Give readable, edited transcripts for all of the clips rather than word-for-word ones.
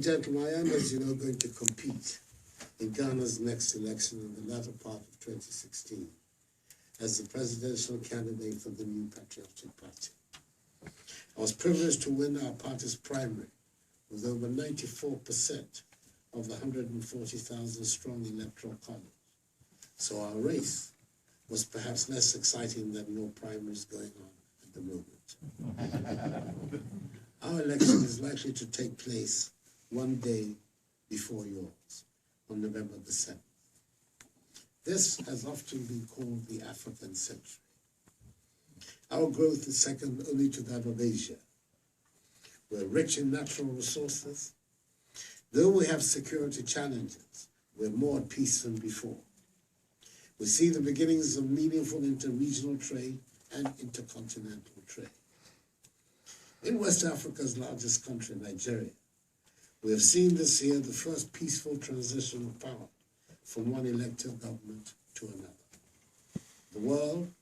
Gentlemen, I am, as you know, going to compete in Ghana's next election in the latter part of 2016 as the presidential candidate for the new Patriotic Party. I was privileged to win our party's primary with over 94% of the 140,000 strong electoral college. So our race was perhaps less exciting than your primaries going on at the moment. Our election is likely to take place one day before yours, on November the 7th. This has often been called the African century. Our growth is second only to that of Asia. We're rich in natural resources. Though we have security challenges, we're more at peace than before. We see the beginnings of meaningful inter-regional trade and intercontinental trade. In West Africa's largest country, Nigeria, we have seen this year the first peaceful transition of power from one elected government to another. The world,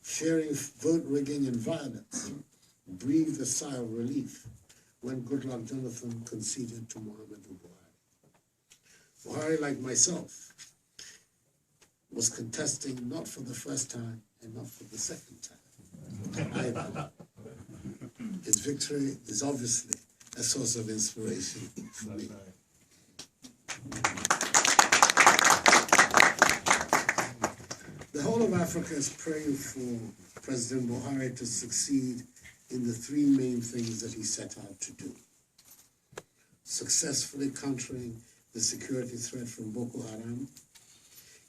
fearing vote rigging and violence, breathed a sigh of relief when Goodluck Jonathan conceded to Muhammadu Buhari. Buhari, like myself, was contesting not for the first time and not for the second time either. His victory is obviously a source of inspiration for me. The whole of Africa is praying for President Buhari to succeed in the three main things that he set out to do: successfully countering the security threat from Boko Haram,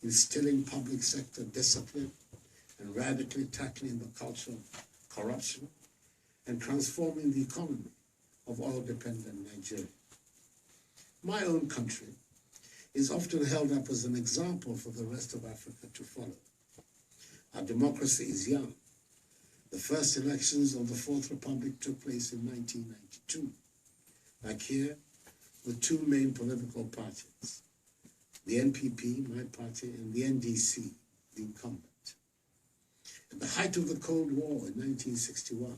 instilling public sector discipline, and radically tackling the culture of corruption, and transforming the economy of oil-dependent Nigeria. My own country is often held up as an example for the rest of Africa to follow. Our democracy is young. The first elections of the Fourth Republic took place in 1992, like here, with two main political parties, the NPP, my party, and the NDC, the incumbent. At the height of the Cold War in 1961,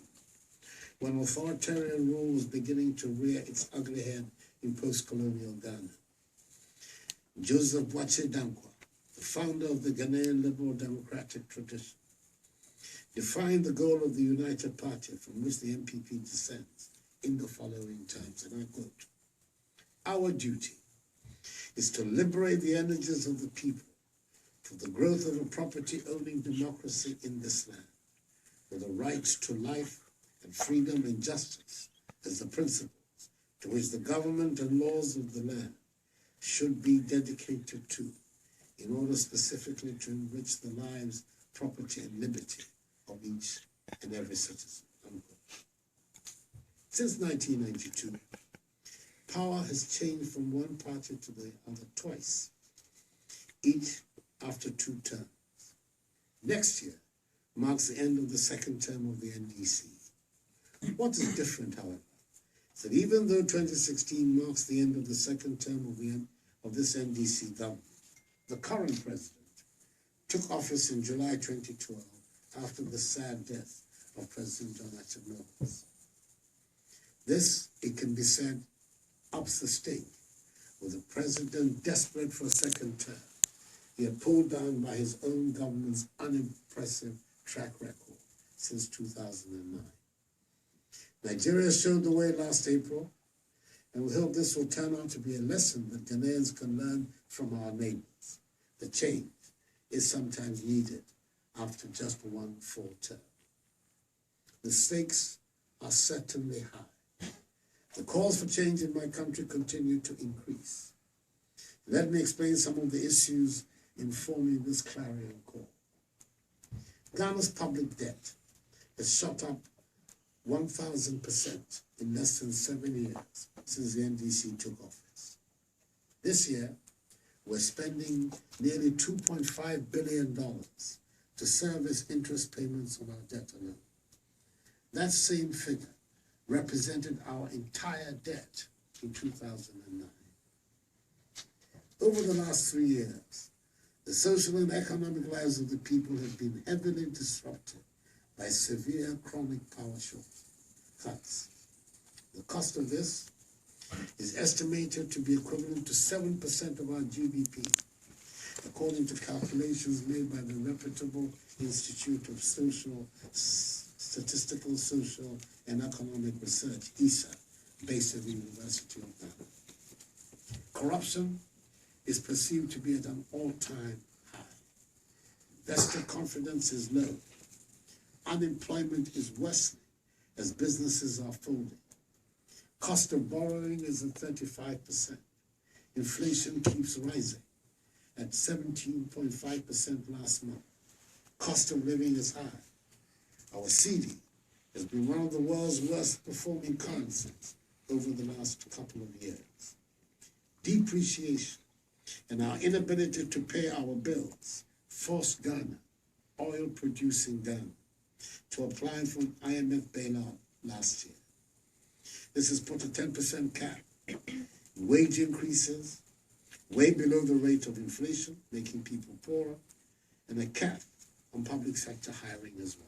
when authoritarian rule was beginning to rear its ugly head in post-colonial Ghana, Joseph Boakai Dankwa, the founder of the Ghanaian liberal democratic tradition, defined the goal of the United Party, from which the NPP descends, in the following terms, and I quote: "Our duty is to liberate the energies of the people for the growth of a property-owning democracy in this land, with the rights to life and freedom and justice as the principles to which the government and laws of the land should be dedicated to, in order specifically to enrich the lives, property, and liberty of each and every citizen." Unquote. Since 1992, power has changed from one party to the other twice, each after 2 terms. Next year marks the end of the second term of the NDC. What is different, however, is that even though 2016 marks the end of the second term of this NDC government, the current president took office in July 2012 after the sad death of President John Addo. This, it can be said, ups the stake, with the president desperate for a second term, yet pulled down by his own government's unimpressive track record since 2009. Nigeria showed the way last April, and we hope this will turn out to be a lesson that Ghanaians can learn from our neighbors. The change is sometimes needed after just one full term. The stakes are certainly high. The calls for change in my country continue to increase. Let me explain some of the issues informing this clarion call. Ghana's public debt has shot up 1,000% in less than 7 years since the NDC took office. This year, we're spending nearly $2.5 billion to service interest payments on our debt alone. That same figure represented our entire debt in 2009. Over the last 3 years, the social and economic lives of the people have been heavily disrupted by severe chronic power cuts. The cost of this is estimated to be equivalent to 7% of our GDP, according to calculations made by the reputable Institute of Statistical, Social, and Economic Research, ISA, based at the University of Ghana. Corruption is perceived to be at an all-time high. Investor confidence is low. Unemployment is worsening as businesses are folding. Cost of borrowing is at 35%. Inflation keeps rising at 17.5% last month. Cost of living is high. Our cedi has been one of the world's worst performing currencies over the last couple of years. Depreciation and our inability to pay our bills forced Ghana, oil-producing Ghana, to apply for an IMF bailout last year. This has put a 10% cap, wage increases, way below the rate of inflation, making people poorer, and a cap on public sector hiring as well.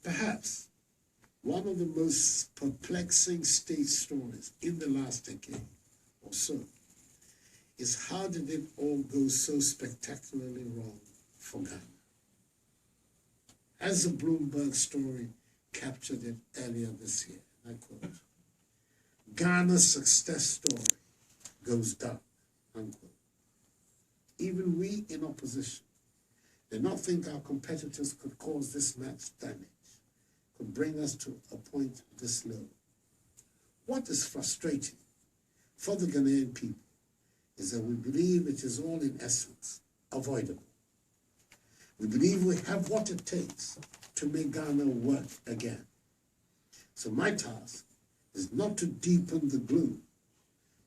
Perhaps one of the most perplexing state stories in the last decade or so is how did it all go so spectacularly wrong for Ghana? As the Bloomberg story captured it earlier this year, I quote, "Ghana's success story goes dark," unquote. Even we in opposition did not think our competitors could cause this much damage, could bring us to a point this low. What is frustrating for the Ghanaian people is that we believe it is all in essence avoidable. We believe we have what it takes to make Ghana work again. So my task is not to deepen the gloom,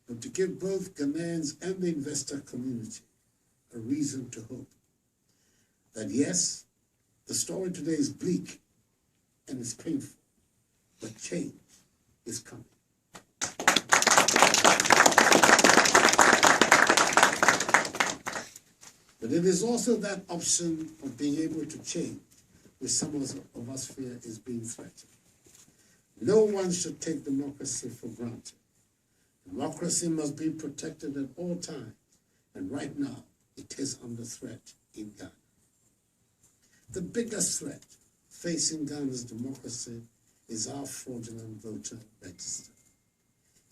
but to give both Ghanaians and the investor community a reason to hope that yes, the story today is bleak and it's painful, but change is coming. But it is also that option of being able to change which some of us fear is being threatened. No one should take democracy for granted. Democracy must be protected at all times, and right now it is under threat in Ghana. The biggest threat facing Ghana's democracy is our fraudulent voter register.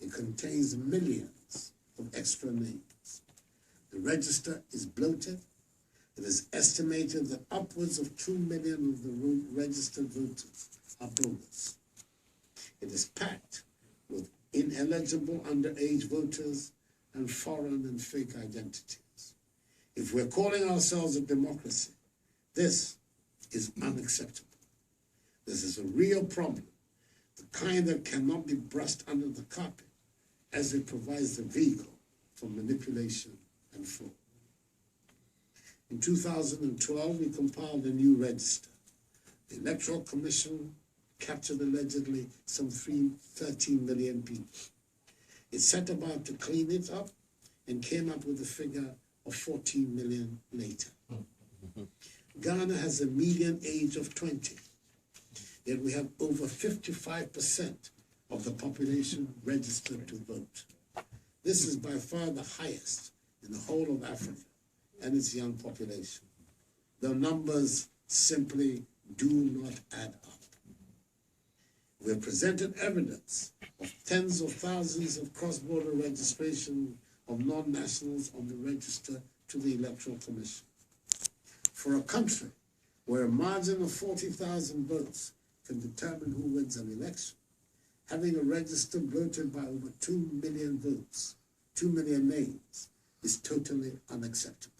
It contains millions of extra names. The register is bloated. It is estimated that upwards of 2 million of the registered voters are bogus. It is packed with ineligible underage voters and foreign and fake identities. If we're calling ourselves a democracy, this is unacceptable. This is a real problem, the kind that cannot be brushed under the carpet, as it provides the vehicle for manipulation and fraud. In 2012, we compiled a new register. The Electoral Commission captured allegedly some 13 million people. It set about to clean it up and came up with a figure of 14 million later. Ghana has a median age of 20, yet we have over 55% of the population registered to vote. This is by far the highest in the whole of Africa and its young population. The numbers simply do not add up. We have presented evidence of tens of thousands of cross-border registration of non-nationals on the register to the Electoral Commission. For a country where a margin of 40,000 votes can determine who wins an election, having a register bloated by over 2 million votes, 2 million names, is totally unacceptable.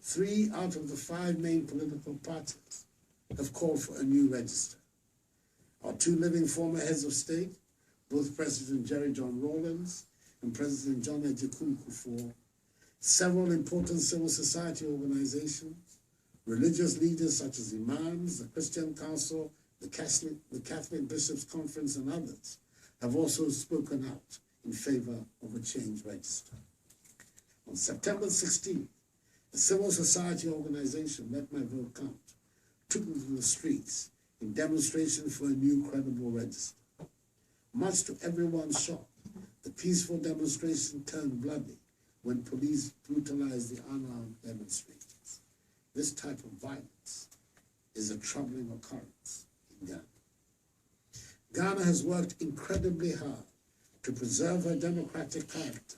3 out of the 5 main political parties have called for a new register. Our 2 living former heads of state, both President Jerry John Rawlings and President John Akufo, several important civil society organizations, religious leaders such as imams, the Christian Council, the Catholic Bishops' Conference, and others, have also spoken out in favor of a changed register. On September 16th, a civil society organization, Let My Vote Count, took to the streets in demonstration for a new credible register. Much to everyone's shock, the peaceful demonstration turned bloody when police brutalized the unarmed demonstrators. This type of violence is a troubling occurrence in Ghana. Ghana has worked incredibly hard to preserve her democratic character.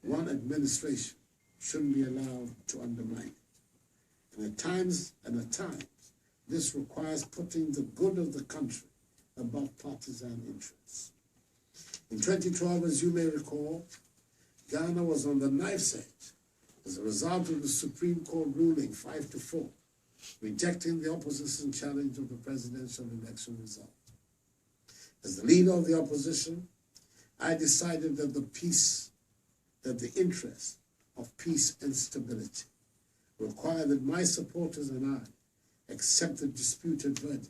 One administration shouldn't be allowed to undermine it. And at times, this requires putting the good of the country above partisan interests. In 2012, as you may recall, Ghana was on the knife's edge as a result of the Supreme Court ruling 5-4, rejecting the opposition challenge of the presidential election result. As the leader of the opposition, I decided that the interest of peace and stability required that my supporters and I accept the disputed verdict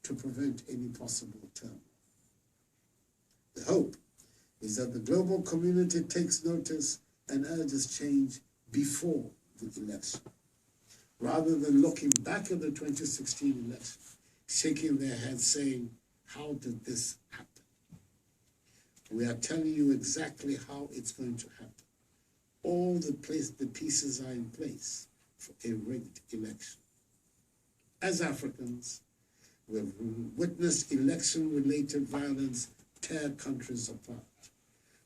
to prevent any possible turmoil. The hope is that the global community takes notice and urges change before the election, rather than looking back at the 2016 election, shaking their heads saying, how did this happen? We are telling you exactly how it's going to happen. All the pieces are in place for a rigged election. As Africans, we have witnessed election-related violence tear countries apart.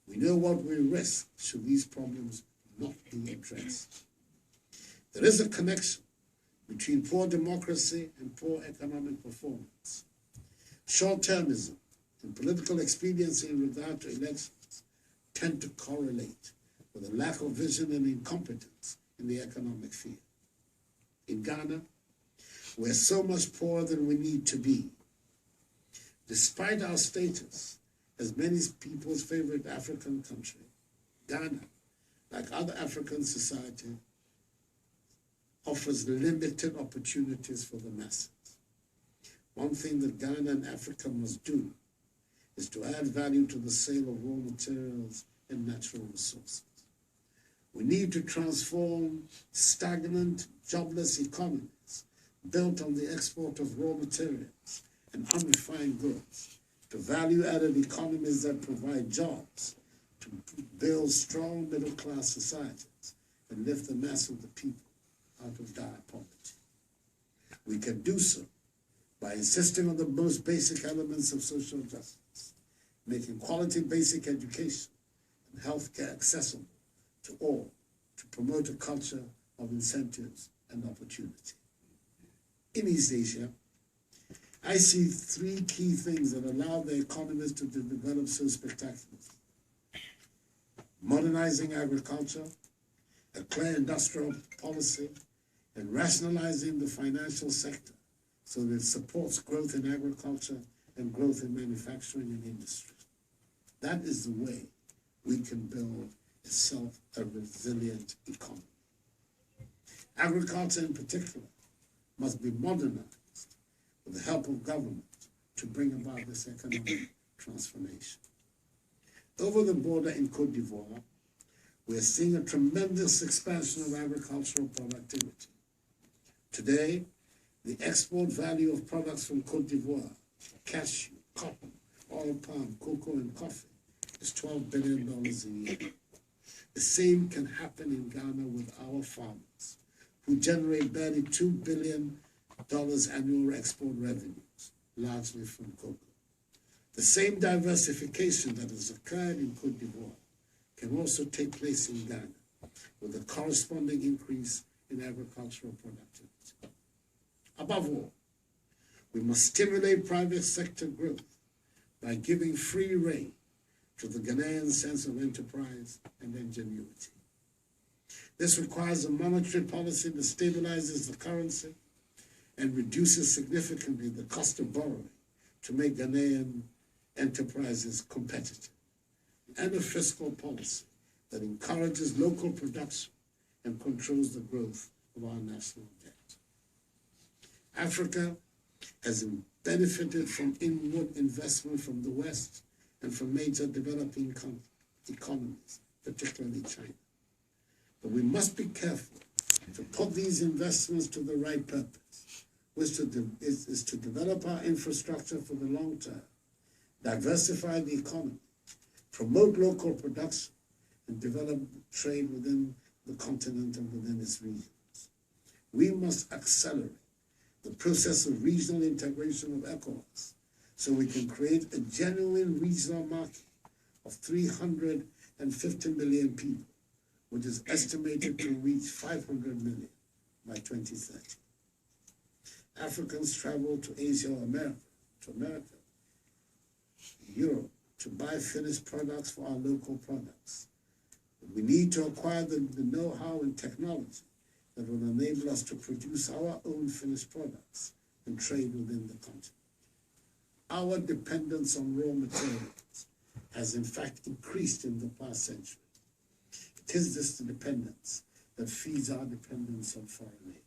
We know what we risk should these problems not be addressed. There is a connection between poor democracy and poor economic performance. Short-termism and political expediency in regard to elections tend to correlate with a lack of vision and incompetence in the economic field. In Ghana, we're so much poorer than we need to be. Despite our status as many people's favorite African country, Ghana, like other African societies, offers limited opportunities for the masses. One thing that Ghana and Africa must do is to add value to the sale of raw materials and natural resources. We need to transform stagnant, jobless economies built on the export of raw materials and unrefined goods to value-added economies that provide jobs, to build strong middle-class societies and lift the mass of the people out of dire poverty. We can do so by insisting on the most basic elements of social justice, making quality basic education and healthcare accessible to all, to promote a culture of incentives and opportunity. In East Asia, I see three key things that allow the economies to develop so spectacularly: modernizing agriculture, a clear industrial policy, and rationalizing the financial sector so that it supports growth in agriculture and growth in manufacturing and industry. That is the way we can build a resilient economy. Agriculture in particular must be modernized with the help of government to bring about this economic transformation. Over the border in Côte d'Ivoire, we are seeing a tremendous expansion of agricultural productivity. Today, the export value of products from Côte d'Ivoire, cashew, cotton, oil palm, cocoa, and coffee, is $12 billion a year. The same can happen in Ghana with our farmers, who generate barely $2 billion annual export revenues, largely from cocoa. The same diversification that has occurred in Côte d'Ivoire can also take place in Ghana, with a corresponding increase in agricultural productivity. Above all, we must stimulate private sector growth by giving free rein to the Ghanaian sense of enterprise and ingenuity. This requires a monetary policy that stabilizes the currency and reduces significantly the cost of borrowing to make Ghanaian enterprises competitive, and a fiscal policy that encourages local production and controls the growth of our national debt. Africa has benefited from inward investment from the West and from major developing economies, particularly China. But we must be careful to put these investments to the right purpose, which is to develop our infrastructure for the long term, diversify the economy, promote local production, and develop trade within the continent and within its regions. We must accelerate the process of regional integration of ECOWAS so we can create a genuine regional market of 350 million people, which is estimated to reach 500 million by 2030. Africans travel to Asia or America, Europe, to buy finished products for our local products. We need to acquire the know-how and technology that will enable us to produce our own finished products and trade within the continent. Our dependence on raw materials has in fact increased in the past century. It is this dependence that feeds our dependence on foreign aid.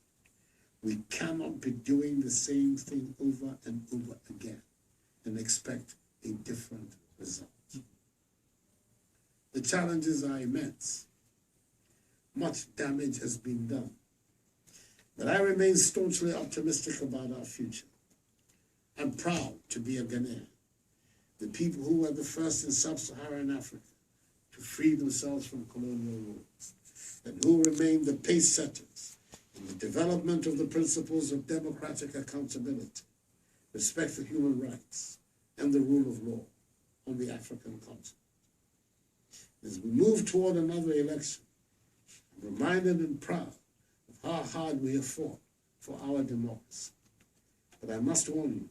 We cannot be doing the same thing over and over again and expect a different result. The challenges are immense. Much damage has been done. But I remain staunchly optimistic about our future. I'm proud to be a Ghanaian, the people who were the first in sub-Saharan Africa to free themselves from colonial rule, and who remain the pace setters in the development of the principles of democratic accountability, respect for human rights, and the rule of law on the African continent. As we move toward another election, I'm reminded and proud of how hard we have fought for our democracy. But I must warn you,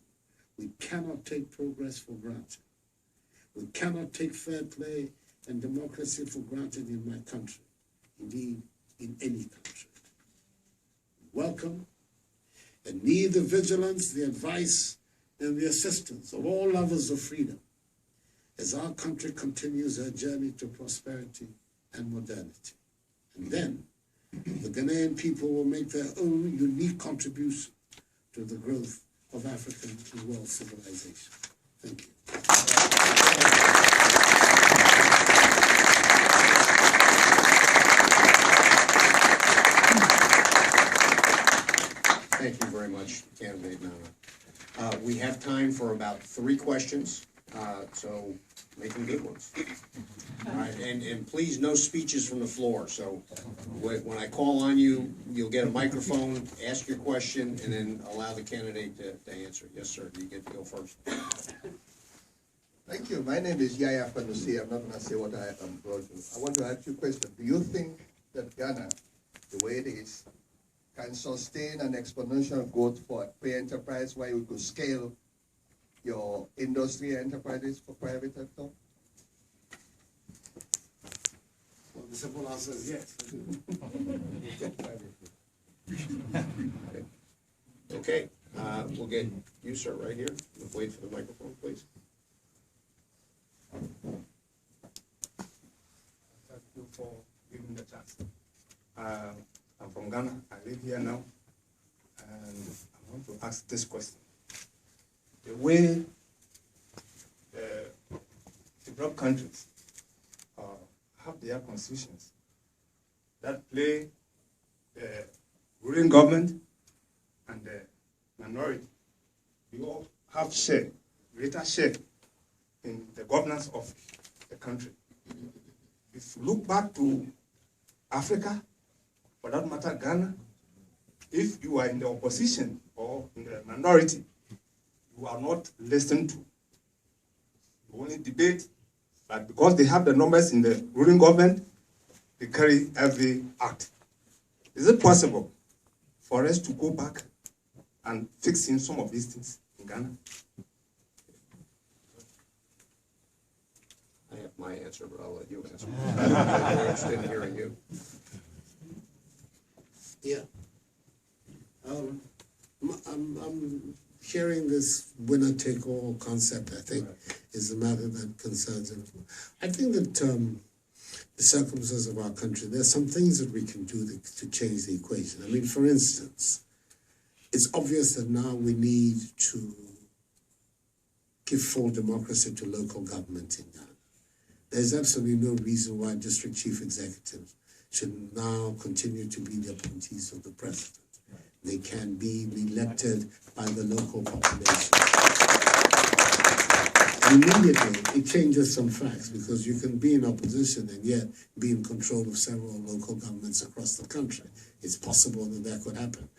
we cannot take progress for granted. We cannot take fair play and democracy for granted in my country, indeed in any country. Welcome and need the vigilance, the advice, and the assistance of all lovers of freedom as our country continues her journey to prosperity and modernity. And then the Ghanaian people will make their own unique contribution to the growth of African and world civilization. Thank you. Thank you very much, Candidate Nana. We have time for about 3 questions, so make them good ones. All right, and please, no speeches from the floor. So when I call on you, you'll get a microphone, ask your question, and then allow the candidate to answer. Yes, sir, you get to go first. Thank you. My name is Yaya Fanusi. I'm not going to say what I am going to. I want to ask you a question. Do you think that Ghana, the way it is, can sustain an exponential growth for free enterprise where you could scale your industry enterprises for private sector? Well, the simple answer is yes. Okay, we'll get you, sir, right here. Wait for the microphone, please. Thank you for giving me the chance. I'm from Ghana. I live here now, and I want to ask this question. The way the developed countries have their constitutions that play the ruling government and the minority, we all have greater share in the governance of the country. If you look back to Africa, for that matter, Ghana, if you are in the opposition or in the minority, you are not listened to. You only debate, but because they have the numbers in the ruling government, they carry every act. Is it possible for us to go back and fix in some of these things in Ghana? I have my answer, but I'll let you answer. I'm more interested in hearing you. Yeah. I'm hearing this winner-take-all concept, I think, is the matter that concerns him. I think that the circumstances of our country, there's some things that we can do to change the equation. I mean, for instance, it's obvious that now we need to give full democracy to local government in Ghana. There's absolutely no reason why district chief executives should now continue to be the appointees of the president. They can be elected by the local population. immediately it changes some facts, because you can be in opposition and yet be in control of several local governments across the country. It's possible that that could happen.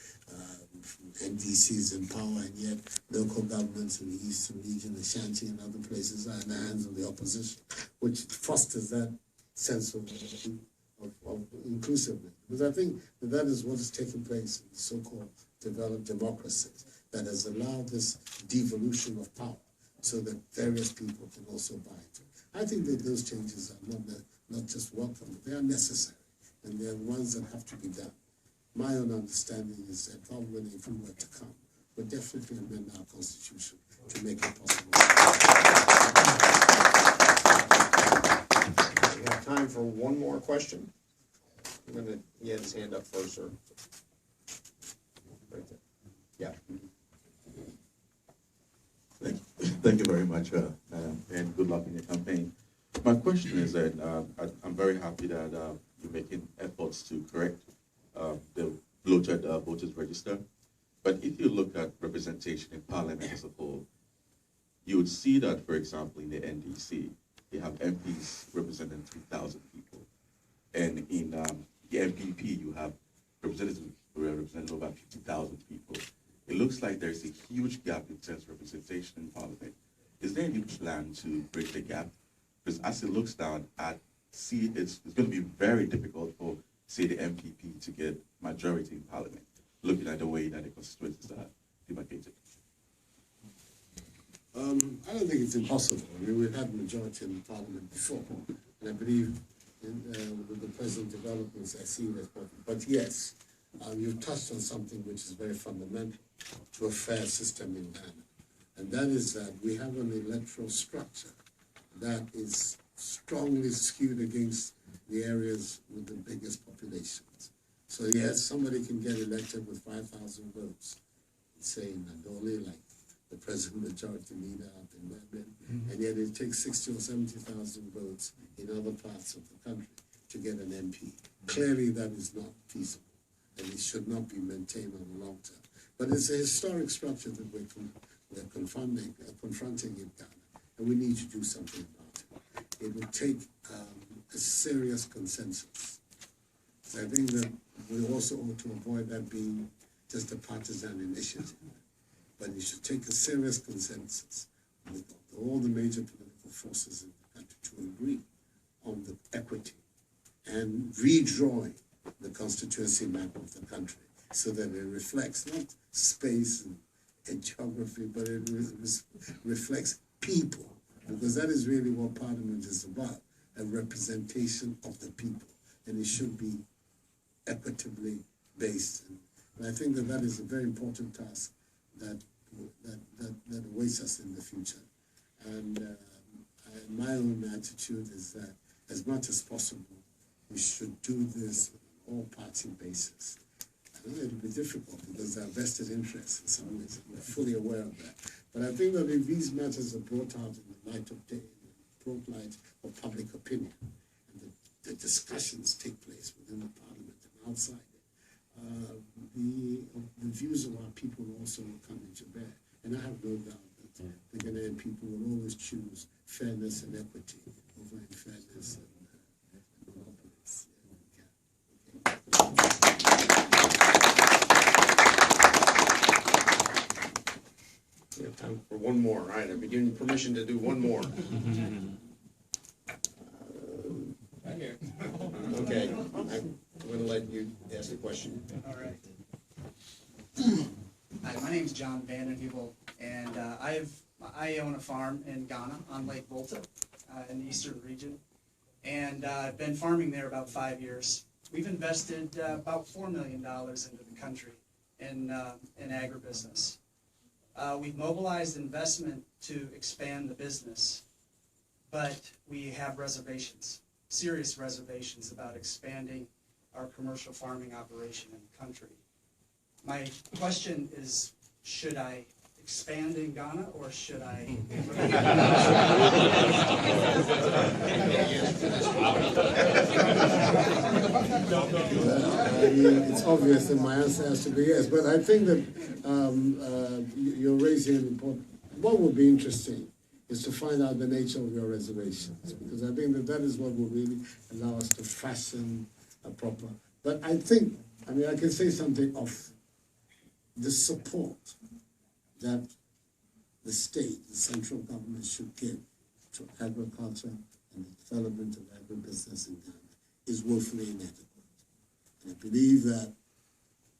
NDC is in power, and yet local governments in the eastern region, Ashanti and other places are in the hands of the opposition, which fosters that sense of inclusiveness. Because I think that is what is taking place in the so-called developed democracies, that has allowed this devolution of power so that various people can also buy into it. I think that those changes are not just welcome, but they are necessary, and they are ones that have to be done. My own understanding is that government, if we were to come, would definitely amend our constitution to make it possible. We have time for one more question. He had his hand up first, sir. Right there. Yeah. Thank you very much, and good luck in your campaign. My question is that I'm very happy that you're making efforts to correct the bloated voters register. But if you look at representation in Parliament as a whole, you would see that, for example, in the NDC, they have MPs representing 3,000 people. And in the MPP, you have representatives representing over 50,000 people. It looks like there's a huge gap in terms of representation in Parliament. Is there any plan to bridge the gap? Because as it looks down, it's going to be very difficult for, say, the MPP to get majority in Parliament, looking at the way that the constituencies are demarcated. I don't think it's impossible. I mean, we've had majority in Parliament before, and I believe with the present developments, I see it as possible. But yes, you've touched on something which is very fundamental to a fair system in Ghana, and that is that we have an electoral structure that is strongly skewed against the areas with the biggest populations. So yes, somebody can get elected with 5,000 votes, say in Addo, like the present majority leader up in London, and yet it takes 60 or 70,000 votes in other parts of the country to get an MP. Clearly that is not feasible, and it should not be maintained on the long term. But it's a historic structure that we're confronting in Ghana, and we need to do something about it. It will take a serious consensus. So I think that we also ought to avoid that being just a partisan initiative, but it should take a serious consensus with all the major political forces in the country to agree on the equity and redrawing the constituency map of the country so that it reflects not space and geography, but it reflects people, because that is really what Parliament is about, a representation of the people, and it should be equitably based. And I think that that is a very important task that awaits us in the future. And my own attitude is that as much as possible, we should do this on an all-party basis. I know it'll be difficult because there are vested interests in some ways, and we're fully aware of that. But I think that if these matters are brought out in the light of day, in the broad light of public opinion, and the discussions take place within the Parliament and outside it, the views of our people also will come into bear. And I have no doubt that the Ghanaian people will always choose fairness and equity over unfairness and monopolies. We have time for one more. All right, I've been given permission to do one more. Okay, I'm going to let you ask the question. All right. Hi, my name is John Vandenheuvel, and I own a farm in Ghana on Lake Volta in the eastern region, and I've been farming there about 5 years. We've invested about $4 million into the country in agribusiness. We've mobilized investment to expand the business, but we have reservations, serious reservations about expanding our commercial farming operation in the country. My question is, should I expand in Ghana or should I? It's obvious that my answer has to be yes, but I think that you're raising an important. What would be interesting is to find out the nature of your reservations, because I think that is what will really allow us to fashion a proper. But I think, I mean, I can say something of the support that the state, the central government should give to agriculture and the development of agribusiness in Ghana is woefully inadequate. And I believe that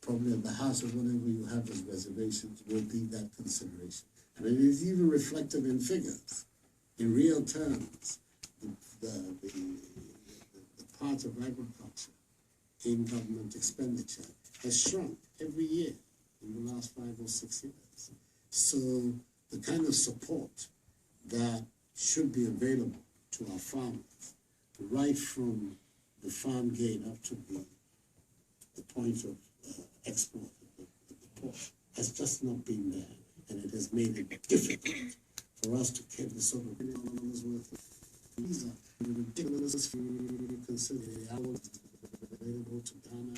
probably at the heart of whatever you have as reservations will be that consideration. And it is even reflected in figures. In real terms, the part of agriculture in government expenditure has shrunk every year in the last 5 or 6 years. So the kind of support that should be available to our farmers, right from the farm gate up to the point of export at the port, has just not been there. And it has made it difficult for us to get the sort of $1 billion worth of visa. Ridiculous if you consider the hours available to Ghana.